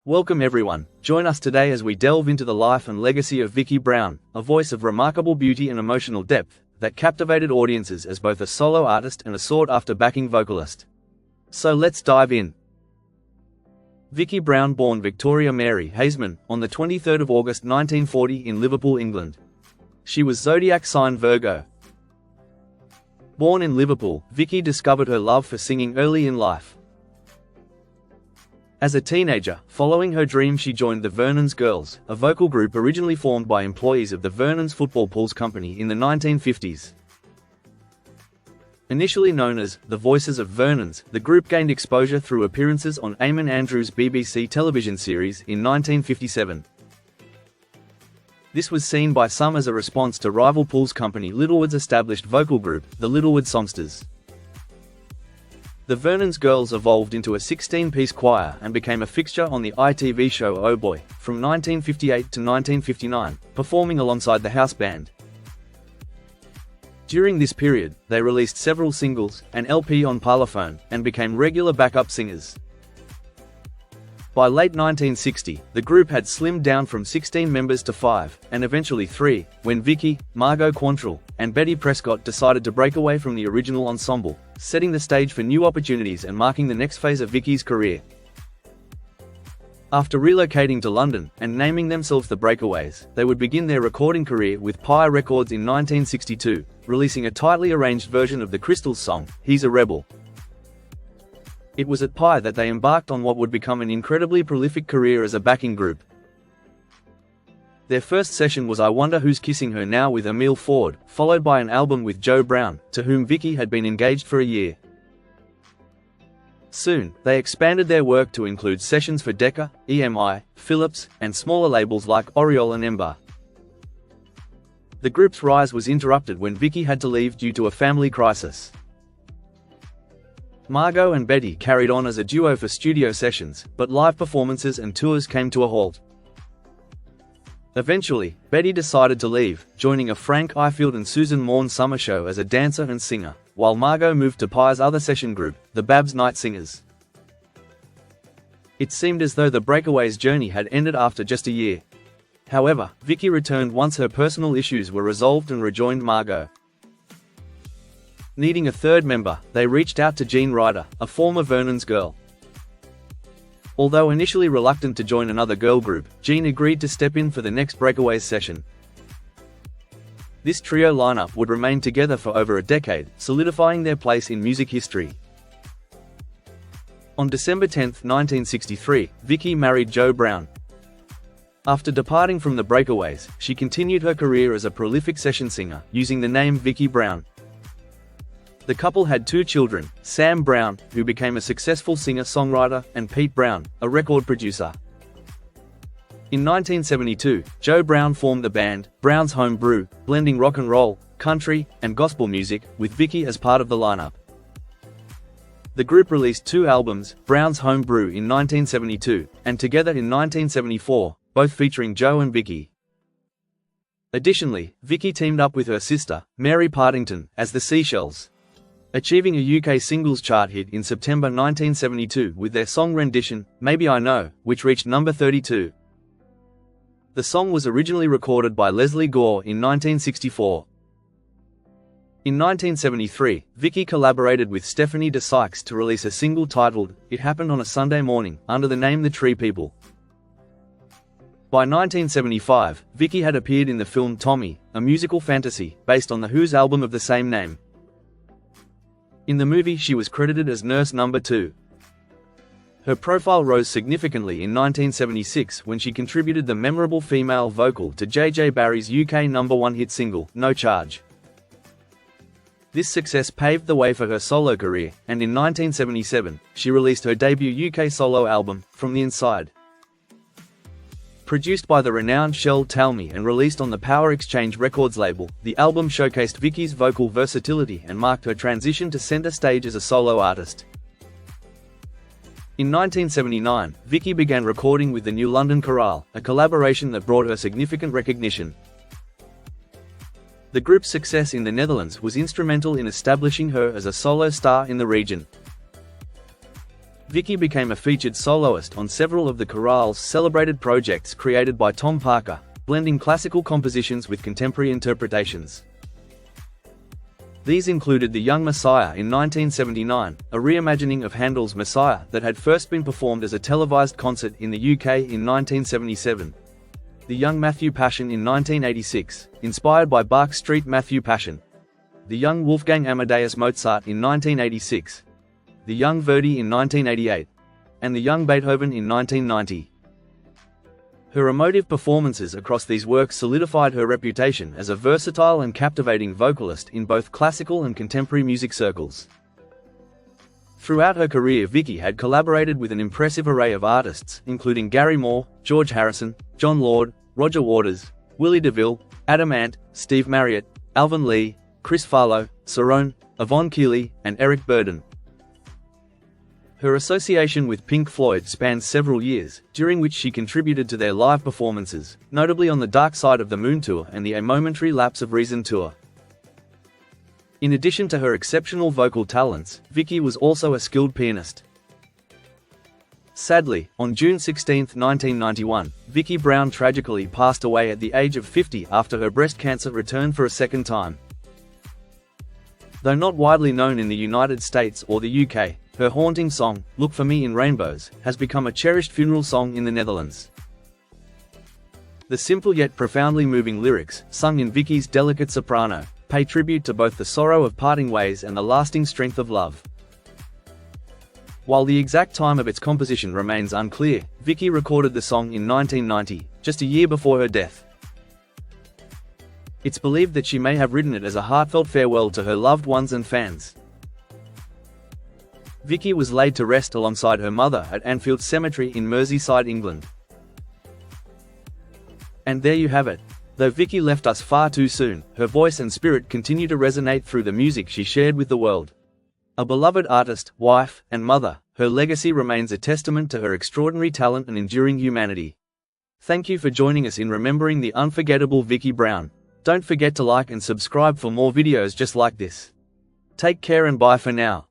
Welcome everyone, join us today as we delve into the life and legacy of Vicki Brown, a voice of remarkable beauty and emotional depth, that captivated audiences as both a solo artist and a sought-after backing vocalist. So let's dive in. Vicki Brown, born Victoria Mary Haseman, on the 23rd of August 1940 in Liverpool, England. She was zodiac sign Virgo. Born in Liverpool, Vicki discovered her love for singing early in life. As a teenager, following her dream, she joined the Vernons Girls, a vocal group originally formed by employees of the Vernons Football Pools Company in the 1950s. Initially known as The Voices of Vernons, the group gained exposure through appearances on Eamon Andrews' BBC television series in 1957. This was seen by some as a response to rival Pools company Littlewood's established vocal group, the Littlewood Songsters. The Vernons Girls evolved into a 16-piece choir and became a fixture on the ITV show Oh Boy, from 1958 to 1959, performing alongside the house band. During this period, they released several singles, an LP on Parlophone, and became regular backup singers. By late 1960, the group had slimmed down from 16 members to 5, and eventually 3, when Vicki, Margot Quantrill, and Betty Prescott decided to break away from the original ensemble, setting the stage for new opportunities and marking the next phase of Vicki's career. After relocating to London and naming themselves the Breakaways, they would begin their recording career with Pye Records in 1962, releasing a tightly arranged version of the Crystals song, He's a Rebel. It was at Pye that they embarked on what would become an incredibly prolific career as a backing group. Their first session was I Wonder Who's Kissing Her Now with Emile Ford, followed by an album with Joe Brown, to whom Vicki had been engaged for a year. Soon, they expanded their work to include sessions for Decca, EMI, Philips, and smaller labels like Oriole and Ember. The group's rise was interrupted when Vicki had to leave due to a family crisis. Margot and Betty carried on as a duo for studio sessions, but live performances and tours came to a halt. Eventually, Betty decided to leave, joining a Frank Ifield and Susan Morn summer show as a dancer and singer, while Margot moved to Pye's other session group, the Babs Night Singers. It seemed as though the Breakaways' journey had ended after just a year. However, Vicki returned once her personal issues were resolved and rejoined Margot. Needing a third member, they reached out to Jean Ryder, a former Vernons girl. Although initially reluctant to join another girl group, Jean agreed to step in for the next Breakaways session. This trio lineup would remain together for over a decade, solidifying their place in music history. On December 10, 1963, Vicki married Joe Brown. After departing from the Breakaways, she continued her career as a prolific session singer, using the name Vicki Brown. The couple had 2 children, Sam Brown, who became a successful singer-songwriter, and Pete Brown, a record producer. In 1972, Joe Brown formed the band, Brown's Home Brew, blending rock and roll, country, and gospel music, with Vicki as part of the lineup. The group released 2 albums, Brown's Home Brew in 1972, and Together in 1974, both featuring Joe and Vicki. Additionally, Vicki teamed up with her sister, Mary Partington, as the Seashells, achieving a UK singles chart hit in September 1972 with their song rendition, Maybe I Know, which reached number 32. The song was originally recorded by Leslie Gore in 1964. In 1973, Vicki collaborated with Stephanie de Sykes to release a single titled, It Happened on a Sunday Morning, under the name The Tree People. By 1975, Vicki had appeared in the film Tommy, a musical fantasy, based on The Who's album of the same name. In the movie, she was credited as Nurse Number 2. Her profile rose significantly in 1976 when she contributed the memorable female vocal to J.J. Barry's UK #1 hit single, No Charge. This success paved the way for her solo career, and in 1977, she released her debut UK solo album, From the Inside. Produced by the renowned Shel Talmy and released on the Power Exchange Records label, the album showcased Vicki's vocal versatility and marked her transition to center stage as a solo artist. In 1979, Vicki began recording with the new London Chorale, a collaboration that brought her significant recognition. The group's success in the Netherlands was instrumental in establishing her as a solo star in the region. Vicki became a featured soloist on several of the Chorale's celebrated projects created by Tom Parker, blending classical compositions with contemporary interpretations. These included The Young Messiah in 1979, a reimagining of Handel's Messiah that had first been performed as a televised concert in the UK in 1977. The Young Matthew Passion in 1986, inspired by Bach's Street Matthew Passion. The Young Wolfgang Amadeus Mozart in 1986. The Young Verdi in 1988. And The Young Beethoven in 1990. Her emotive performances across these works solidified her reputation as a versatile and captivating vocalist in both classical and contemporary music circles. Throughout her career, Vicki had collaborated with an impressive array of artists, including Gary Moore, George Harrison, John Lord, Roger Waters, Willie DeVille, Adam Ant, Steve Marriott, Alvin Lee, Chris Farlow, Cerrone, Yvonne Keeley, and Eric Burdon. Her association with Pink Floyd spans several years, during which she contributed to their live performances, notably on the Dark Side of the Moon tour and the A Momentary Lapse of Reason tour. In addition to her exceptional vocal talents, Vicki was also a skilled pianist. Sadly, on June 16, 1991, Vicki Brown tragically passed away at the age of 50 after her breast cancer returned for a second time. Though not widely known in the United States or the UK, her haunting song, Look for Me in Rainbows, has become a cherished funeral song in the Netherlands. The simple yet profoundly moving lyrics, sung in Vicki's delicate soprano, pay tribute to both the sorrow of parting ways and the lasting strength of love. While the exact time of its composition remains unclear, Vicki recorded the song in 1990, just a year before her death. It's believed that she may have written it as a heartfelt farewell to her loved ones and fans. Vicki was laid to rest alongside her mother at Anfield Cemetery in Merseyside, England. And there you have it. Though Vicki left us far too soon, her voice and spirit continue to resonate through the music she shared with the world. A beloved artist, wife, and mother, her legacy remains a testament to her extraordinary talent and enduring humanity. Thank you for joining us in remembering the unforgettable Vicki Brown. Don't forget to like and subscribe for more videos just like this. Take care and bye for now.